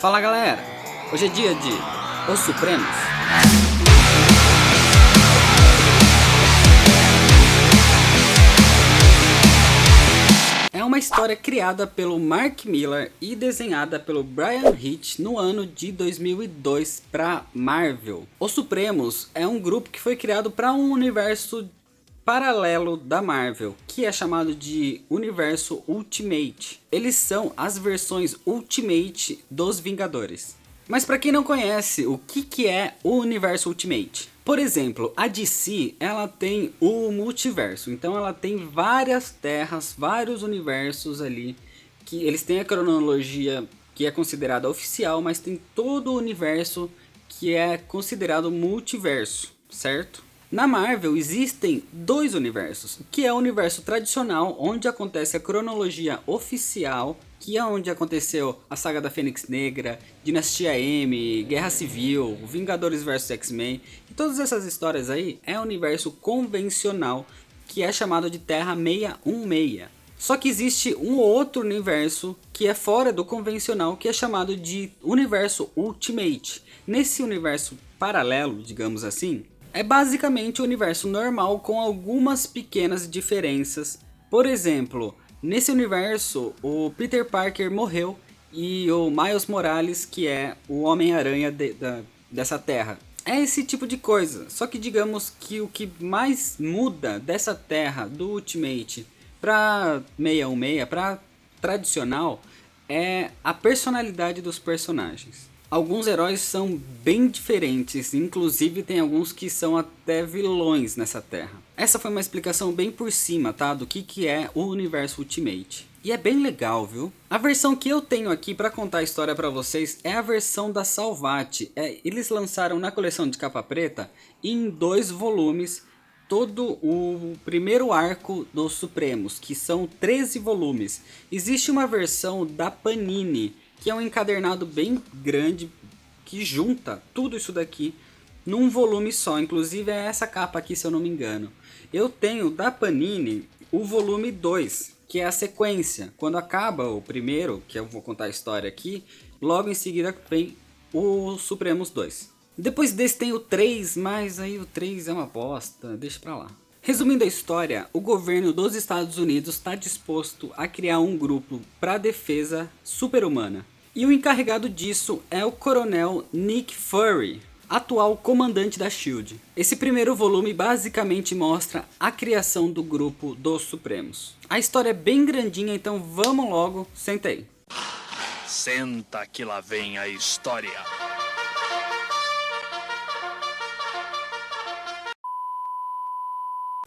Fala galera, hoje é dia de Os Supremos. É uma história criada pelo Mark Millar e desenhada pelo Bryan Hitch no ano de 2002 para Marvel. Os Supremos é um grupo que foi criado para um universo paralelo da Marvel, que é chamado de Universo Ultimate. Eles são as versões Ultimate dos Vingadores. Mas para quem não conhece, o que é o Universo Ultimate? Por exemplo, a DC, ela tem o multiverso, então ela tem várias terras, vários universos ali, que eles têm a cronologia que é considerada oficial, mas tem todo o universo que é considerado multiverso, certo? Na Marvel existem dois universos, que é o universo tradicional, onde acontece a cronologia oficial, que é onde aconteceu a saga da Fênix Negra, Dinastia M, Guerra Civil, Vingadores vs X-Men, e todas essas histórias aí é o universo convencional, que é chamado de Terra 616. Só que existe um outro universo que é fora do convencional, que é chamado de Universo Ultimate. Nesse universo paralelo, digamos assim, é basicamente o universo normal com algumas pequenas diferenças. Por exemplo, nesse universo o Peter Parker morreu e o Miles Morales, que é o Homem-Aranha dessa terra. É esse tipo de coisa, só que digamos que o que mais muda dessa terra do Ultimate para 616, para tradicional, é a personalidade dos personagens. Alguns heróis são bem diferentes, inclusive tem alguns que são até vilões nessa terra. Essa foi uma explicação bem por cima, tá? Do que é o Universo Ultimate. E é bem legal, viu? A versão que eu tenho aqui para contar a história para vocês é a versão da Salvat. Eles lançaram na coleção de capa preta em 2 volumes todo o primeiro arco dos Supremos, que são 13 volumes. Existe uma versão da Panini, que é um encadernado bem grande, que junta tudo isso daqui num volume só. Inclusive é essa capa aqui, se eu não me engano. Eu tenho da Panini o volume 2, que é a sequência. Quando acaba o primeiro, que eu vou contar a história aqui, logo em seguida vem o Supremos 2. Depois desse tem o 3, mas aí o 3 é uma bosta, deixa pra lá. Resumindo a história, o governo dos Estados Unidos está disposto a criar um grupo para defesa super-humana. E o encarregado disso é o coronel Nick Fury, atual comandante da SHIELD. Esse primeiro volume basicamente mostra a criação do grupo dos Supremos. A história é bem grandinha, então vamos logo, senta aí. Senta que lá vem a história.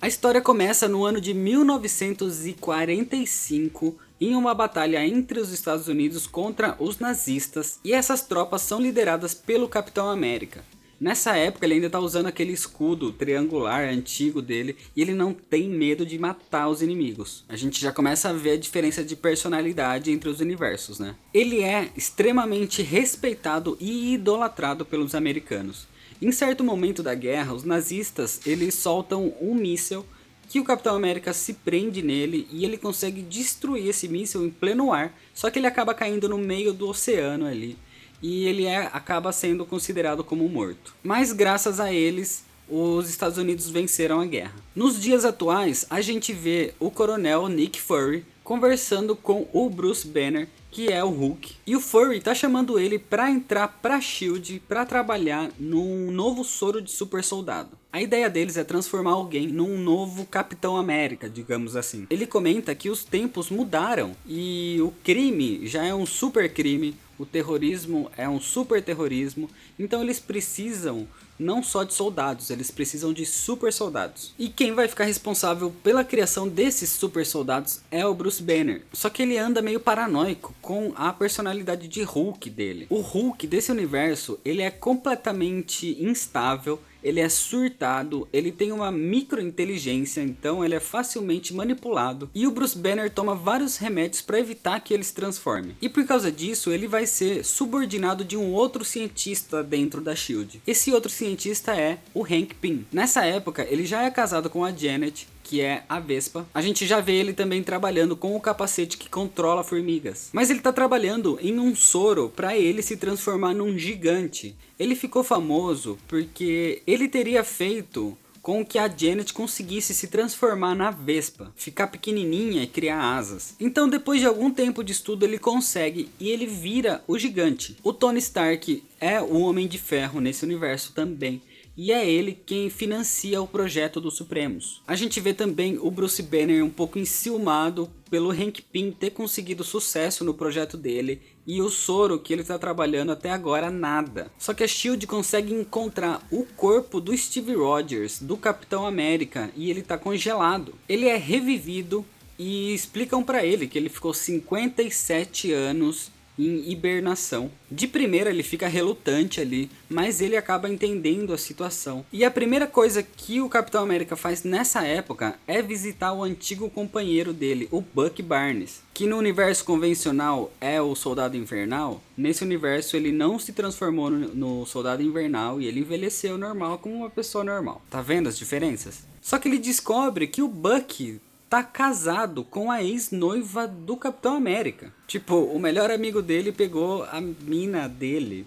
A história começa no ano de 1945, em uma batalha entre os Estados Unidos contra os nazistas, e essas tropas são lideradas pelo Capitão América. Nessa época ele ainda está usando aquele escudo triangular antigo dele, e ele não tem medo de matar os inimigos. A gente já começa a ver a diferença de personalidade entre os universos, né? Ele é extremamente respeitado e idolatrado pelos americanos. Em certo momento da guerra, os nazistas eles soltam um míssil que o Capitão América se prende nele e ele consegue destruir esse míssil em pleno ar, só que ele acaba caindo no meio do oceano ali e ele acaba sendo considerado como morto. Mas graças a eles, os Estados Unidos venceram a guerra. Nos dias atuais, a gente vê o coronel Nick Fury conversando com o Bruce Banner, que é o Hulk, e o Fury tá chamando ele para entrar pra SHIELD para trabalhar num novo soro de super soldado. A ideia deles é transformar alguém num novo Capitão América, digamos assim. Ele comenta que os tempos mudaram e o crime já é um super crime, o terrorismo é um super terrorismo, então eles precisam não só de soldados, eles precisam de super soldados. E quem vai ficar responsável pela criação desses super soldados é o Bruce Banner. Só que ele anda meio paranoico com a personalidade de Hulk dele. O Hulk desse universo, ele é completamente instável, ele é surtado, ele tem uma microinteligência, então ele é facilmente manipulado. E o Bruce Banner toma vários remédios para evitar que ele se transforme. E por causa disso, ele vai ser subordinado de um outro cientista dentro da SHIELD. Esse outro cientista é o Hank Pym. Nessa época, ele já é casado com a Janet, que é a Vespa, a gente já vê ele também trabalhando com o capacete que controla formigas. Mas ele tá trabalhando em um soro para ele se transformar num gigante. Ele ficou famoso porque ele teria feito com que a Janet conseguisse se transformar na Vespa, ficar pequenininha e criar asas. Então depois de algum tempo de estudo ele consegue e ele vira o gigante. O Tony Stark é o Homem de Ferro nesse universo também. E é ele quem financia o projeto dos Supremos. A gente vê também o Bruce Banner um pouco enciumado pelo Hank Pym ter conseguido sucesso no projeto dele. E o soro que ele está trabalhando até agora nada. Só que a SHIELD consegue encontrar o corpo do Steve Rogers, do Capitão América. E ele está congelado. Ele é revivido e explicam para ele que ele ficou 57 anos em hibernação. De primeira ele fica relutante ali, mas ele acaba entendendo a situação. E a primeira coisa que o Capitão América faz nessa época é visitar o antigo companheiro dele, o Bucky Barnes, que no universo convencional é o Soldado Invernal. Nesse universo ele não se transformou no Soldado Invernal e ele envelheceu normal como uma pessoa normal. Tá vendo as diferenças? Só que ele descobre que o Bucky tá casado com a ex-noiva do Capitão América. Tipo, o melhor amigo dele pegou a mina dele.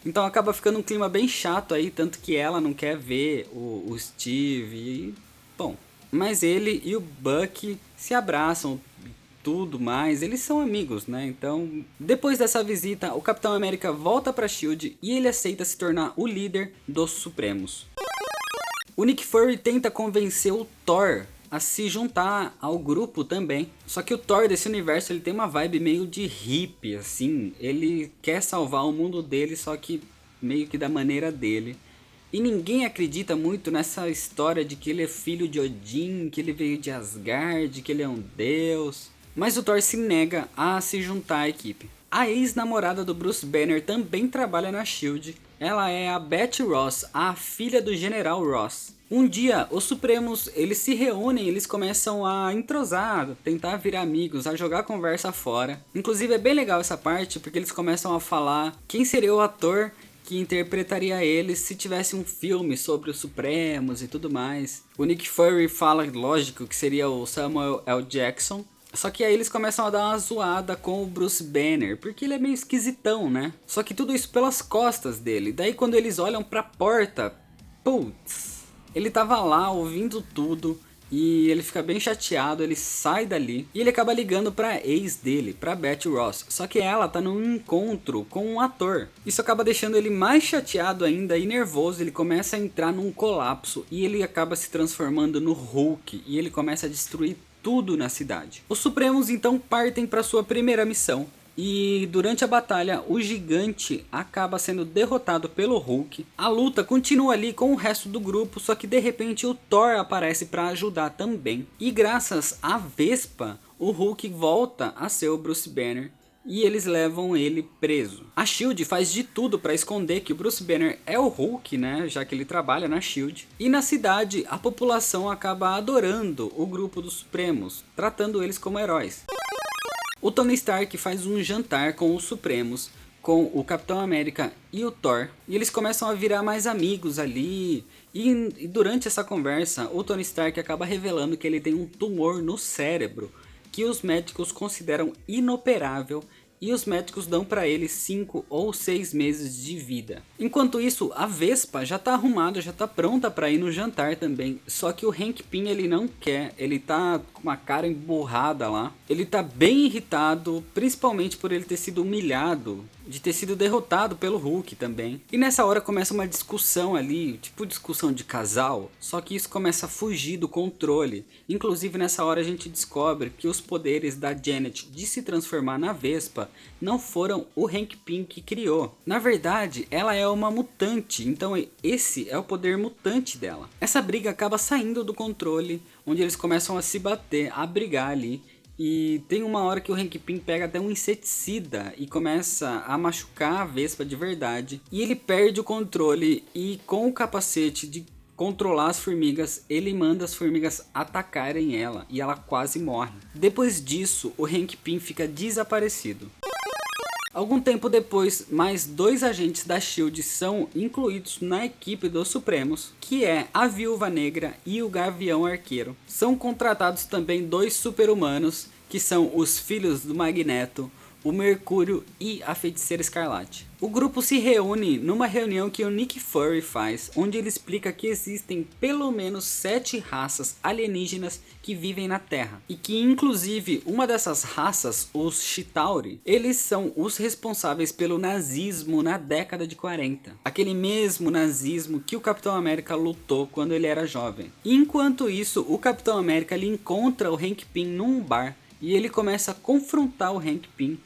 Então acaba ficando um clima bem chato aí, tanto que ela não quer ver o Steve. E, bom, mas ele e o Bucky se abraçam e tudo mais. Eles são amigos, né? Então, depois dessa visita, o Capitão América volta pra SHIELD e ele aceita se tornar o líder dos Supremos. O Nick Fury tenta convencer o Thor a se juntar ao grupo também. Só que o Thor desse universo ele tem uma vibe meio de hippie, assim. Ele quer salvar o mundo dele, só que meio que da maneira dele. E ninguém acredita muito nessa história de que ele é filho de Odin, que ele veio de Asgard, que ele é um deus. Mas o Thor se nega a se juntar à equipe. A ex-namorada do Bruce Banner também trabalha na SHIELD. Ela é a Betty Ross, a filha do General Ross. Um dia, os Supremos, eles se reúnem, eles começam a entrosar, tentar virar amigos, a jogar a conversa fora. Inclusive é bem legal essa parte, porque eles começam a falar quem seria o ator que interpretaria eles se tivesse um filme sobre os Supremos e tudo mais. O Nick Fury fala, lógico, que seria o Samuel L. Jackson. Só que aí eles começam a dar uma zoada com o Bruce Banner, porque ele é meio esquisitão, né? Só que tudo isso pelas costas dele. Daí quando eles olham pra porta, putz, ele tava lá ouvindo tudo e ele fica bem chateado, ele sai dali e ele acaba ligando pra ex dele, pra Betty Ross. Só que ela tá num encontro com um ator. Isso acaba deixando ele mais chateado ainda e nervoso, ele começa a entrar num colapso e ele acaba se transformando no Hulk e ele começa a destruir tudo na cidade. Os Supremos então partem para sua primeira missão e durante a batalha o gigante acaba sendo derrotado pelo Hulk. A luta continua ali com o resto do grupo, só que de repente o Thor aparece para ajudar também. E graças à Vespa, o Hulk volta a ser o Bruce Banner e eles levam ele preso. A SHIELD faz de tudo para esconder que o Bruce Banner é o Hulk, né, já que ele trabalha na SHIELD. E na cidade, a população acaba adorando o grupo dos Supremos, tratando eles como heróis. O Tony Stark faz um jantar com os Supremos, com o Capitão América e o Thor, e eles começam a virar mais amigos ali. E durante essa conversa, o Tony Stark acaba revelando que ele tem um tumor no cérebro, que os médicos consideram inoperável e os médicos dão para ele 5 ou 6 meses de vida. Enquanto isso, a Vespa já tá arrumada, já tá pronta para ir no jantar também. Só que o Hank Pym ele não quer, ele tá com uma cara emburrada lá. Ele tá bem irritado, principalmente por ele ter sido humilhado, de ter sido derrotado pelo Hulk também. E nessa hora começa uma discussão ali, tipo discussão de casal, só que isso começa a fugir do controle. Inclusive nessa hora a gente descobre que os poderes da Janet de se transformar na Vespa não foram o Hank Pym que criou. Na verdade, ela é uma mutante, então esse é o poder mutante dela. Essa briga acaba saindo do controle, onde eles começam a se bater, a brigar ali. E tem uma hora que o Hank Pym pega até um inseticida e começa a machucar a Vespa de verdade. E ele perde o controle e com o capacete de controlar as formigas, ele manda as formigas atacarem ela e ela quase morre. Depois disso, o Hank Pym fica desaparecido. Algum tempo depois, mais 2 agentes da SHIELD são incluídos na equipe dos Supremos, que é a Viúva Negra e o Gavião Arqueiro. São contratados também 2 super-humanos, que são os filhos do Magneto, o Mercúrio e a Feiticeira Escarlate. O grupo se reúne numa reunião que o Nick Fury faz, onde ele explica que existem pelo menos 7 raças alienígenas que vivem na Terra. E que inclusive uma dessas raças, os Chitauri, eles são os responsáveis pelo nazismo na década de 40. Aquele mesmo nazismo que o Capitão América lutou quando ele era jovem. Enquanto isso, o Capitão América ele encontra o Hank Pym num bar e ele começa a confrontar o Hank Pym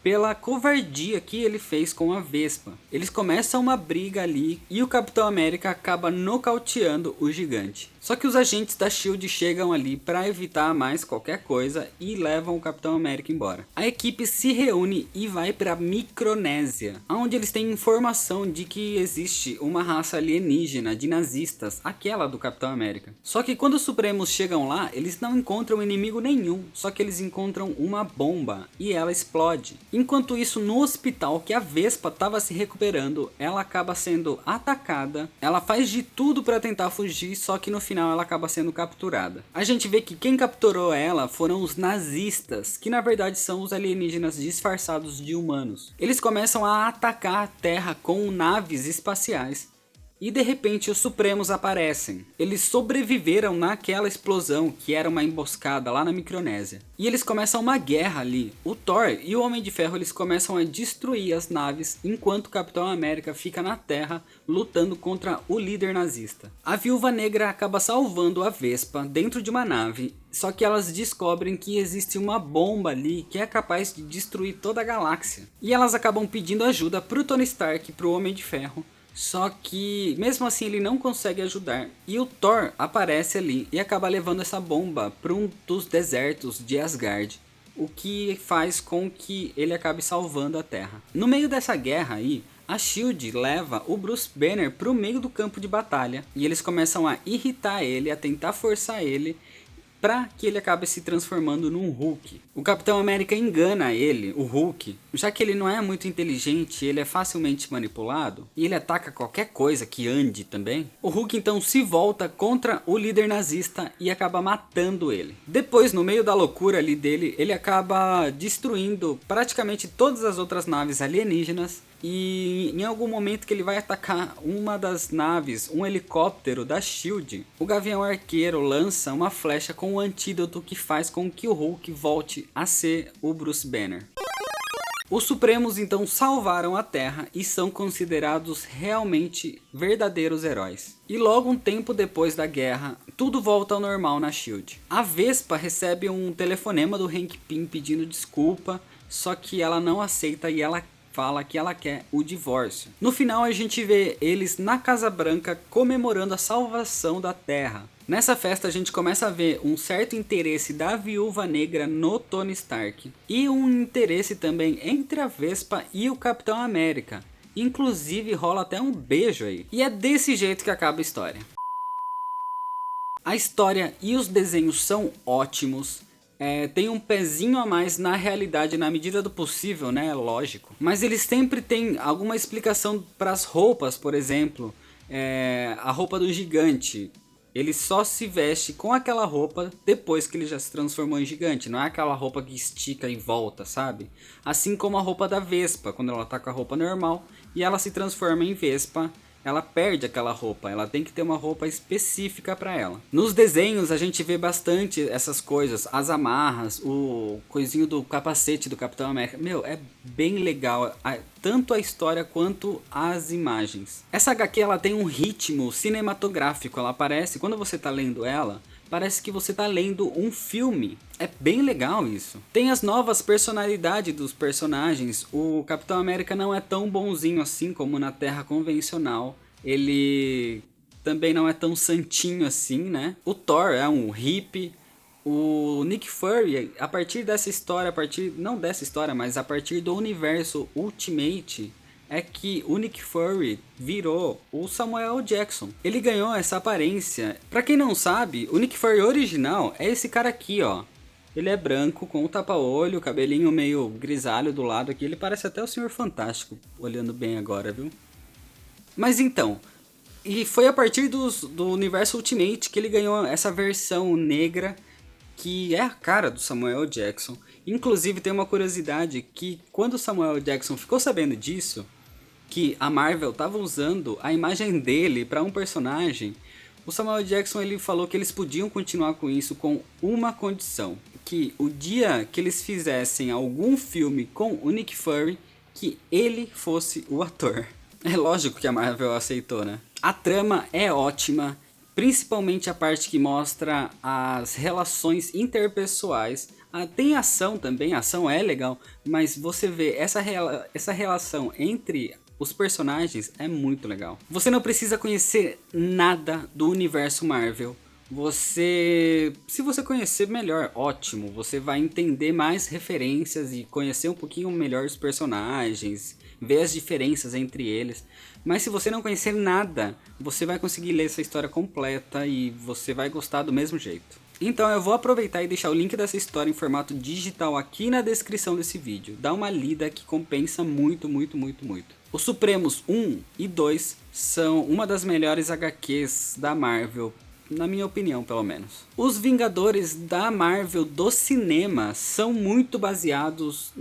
pela covardia que ele fez com a Vespa. Eles começam uma briga ali e o Capitão América acaba nocauteando o gigante. Só que os agentes da SHIELD chegam ali para evitar mais qualquer coisa e levam o Capitão América embora. A equipe se reúne e vai para Micronésia, onde eles têm informação de que existe uma raça alienígena de nazistas, aquela do Capitão América. Só que quando os Supremos chegam lá, eles não encontram inimigo nenhum, só que eles encontram uma bomba e ela explode. Enquanto isso, no hospital que a Vespa estava se recuperando, ela acaba sendo atacada, ela faz de tudo para tentar fugir, só que no final ela acaba sendo capturada. A gente vê que quem capturou ela foram os nazistas, que na verdade são os alienígenas disfarçados de humanos. Eles começam a atacar a Terra com naves espaciais. E de repente os Supremos aparecem. Eles sobreviveram naquela explosão que era uma emboscada lá na Micronésia. E eles começam uma guerra ali. O Thor e o Homem de Ferro eles começam a destruir as naves enquanto o Capitão América fica na Terra lutando contra o líder nazista. A Viúva Negra acaba salvando a Vespa dentro de uma nave. Só que elas descobrem que existe uma bomba ali que é capaz de destruir toda a galáxia. E elas acabam pedindo ajuda pro Tony Stark e pro Homem de Ferro. Só que mesmo assim ele não consegue ajudar. E o Thor aparece ali e acaba levando essa bomba para um dos desertos de Asgard. O que faz com que ele acabe salvando a Terra. No meio dessa guerra aí, a SHIELD leva o Bruce Banner para o meio do campo de batalha. E eles começam a irritar ele, a tentar forçar ele para que ele acabe se transformando num Hulk. O Capitão América engana ele, o Hulk, já que ele não é muito inteligente, ele é facilmente manipulado e ele ataca qualquer coisa que ande também. O Hulk então se volta contra o líder nazista e acaba matando ele. Depois, no meio da loucura ali dele, ele acaba destruindo praticamente todas as outras naves alienígenas. E em algum momento que ele vai atacar uma das naves, um helicóptero da SHIELD, o Gavião Arqueiro lança uma flecha com um antídoto que faz com que o Hulk volte a ser o Bruce Banner. Os Supremos então salvaram a Terra e são considerados realmente verdadeiros heróis. E logo um tempo depois da guerra, tudo volta ao normal na SHIELD. A Vespa recebe um telefonema do Hank Pym pedindo desculpa, só que ela não aceita e ela fala que ela quer o divórcio. No final a gente vê eles na Casa Branca comemorando a salvação da Terra. Nessa festa a gente começa a ver um certo interesse da Viúva Negra no Tony Stark. E um interesse também entre a Vespa e o Capitão América. Inclusive rola até um beijo aí. E é desse jeito que acaba a história. A história e os desenhos são ótimos. Tem um pezinho a mais na realidade na medida do possível, né? Lógico. Mas eles sempre têm alguma explicação para as roupas, por exemplo. A roupa do gigante. Ele só se veste com aquela roupa depois que ele já se transformou em gigante. Não é aquela roupa que estica e volta, sabe? Assim como a roupa da Vespa, quando ela tá com a roupa normal e ela se transforma em Vespa, ela perde aquela roupa, ela tem que ter uma roupa específica para ela. Nos desenhos a gente vê bastante essas coisas, as amarras, o coisinho do capacete do Capitão América. Meu, é bem legal, tanto a história quanto as imagens. Essa HQ ela tem um ritmo cinematográfico, ela parece, quando você tá lendo ela, parece que você tá lendo um filme. É bem legal isso. Tem as novas personalidades dos personagens. O Capitão América não é tão bonzinho assim como na Terra convencional. Ele também não é tão santinho assim, né? O Thor é um hippie. O Nick Fury, a partir dessa história, não dessa história, mas a partir do universo Ultimate, é que o Nick Fury virou o Samuel Jackson. Ele ganhou essa aparência. Pra quem não sabe, o Nick Fury original é esse cara aqui, ó. Ele é branco, com o tapa-olho, cabelinho meio grisalho do lado aqui. Ele parece até o Senhor Fantástico, olhando bem agora, viu? Mas então, e foi a partir do universo Ultimate que ele ganhou essa versão negra, que é a cara do Samuel Jackson. Inclusive tem uma curiosidade que quando o Samuel Jackson ficou sabendo disso, que a Marvel estava usando a imagem dele para um personagem, o Samuel Jackson ele falou que eles podiam continuar com isso com uma condição, que o dia que eles fizessem algum filme com o Nick Fury, que ele fosse o ator. É lógico que a Marvel aceitou, né? A trama é ótima, principalmente a parte que mostra as relações interpessoais. Tem ação também, a ação é legal, mas você vê essa relação entre os personagens é muito legal. Você não precisa conhecer nada do universo Marvel. Se você conhecer melhor, ótimo. Você vai entender mais referências e conhecer um pouquinho melhor os personagens, ver as diferenças entre eles. Mas se você não conhecer nada, você vai conseguir ler essa história completa e você vai gostar do mesmo jeito. Então eu vou aproveitar e deixar o link dessa história em formato digital aqui na descrição desse vídeo. Dá uma lida que compensa muito, muito, muito, muito. Os Supremos 1 e 2 são uma das melhores HQs da Marvel, na minha opinião pelo menos. Os Vingadores da Marvel do cinema são muito baseados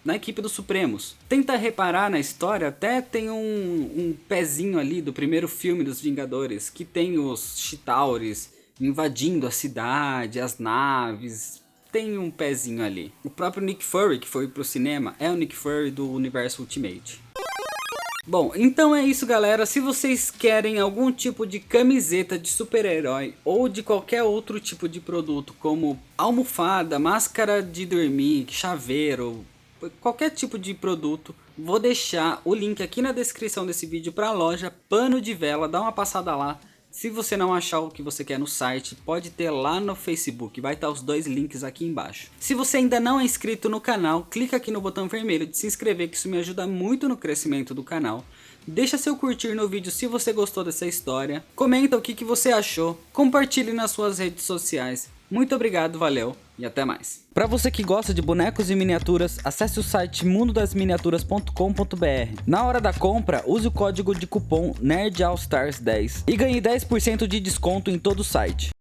na equipe dos Supremos. Tenta reparar na história, até tem um pezinho ali do primeiro filme dos Vingadores, que tem os Chitauris invadindo a cidade, as naves, tem um pezinho ali. O próprio Nick Fury, que foi pro cinema, é o Nick Fury do universo Ultimate. Bom, então é isso galera, se vocês querem algum tipo de camiseta de super-herói ou de qualquer outro tipo de produto, como almofada, máscara de dormir, chaveiro, qualquer tipo de produto, vou deixar o link aqui na descrição desse vídeo para a loja Pano de Vela, dá uma passada lá. Se você não achar o que você quer no site, pode ter lá no Facebook, vai estar os dois links aqui embaixo. Se você ainda não é inscrito no canal, clica aqui no botão vermelho de se inscrever, que isso me ajuda muito no crescimento do canal. Deixa seu curtir no vídeo se você gostou dessa história, comenta o que você achou, compartilhe nas suas redes sociais. Muito obrigado, valeu e até mais. Para você que gosta de bonecos e miniaturas, acesse o site mundodasminiaturas.com.br. Na hora da compra, use o código de cupom NERDALLSTARS10 e ganhe 10% de desconto em todo o site.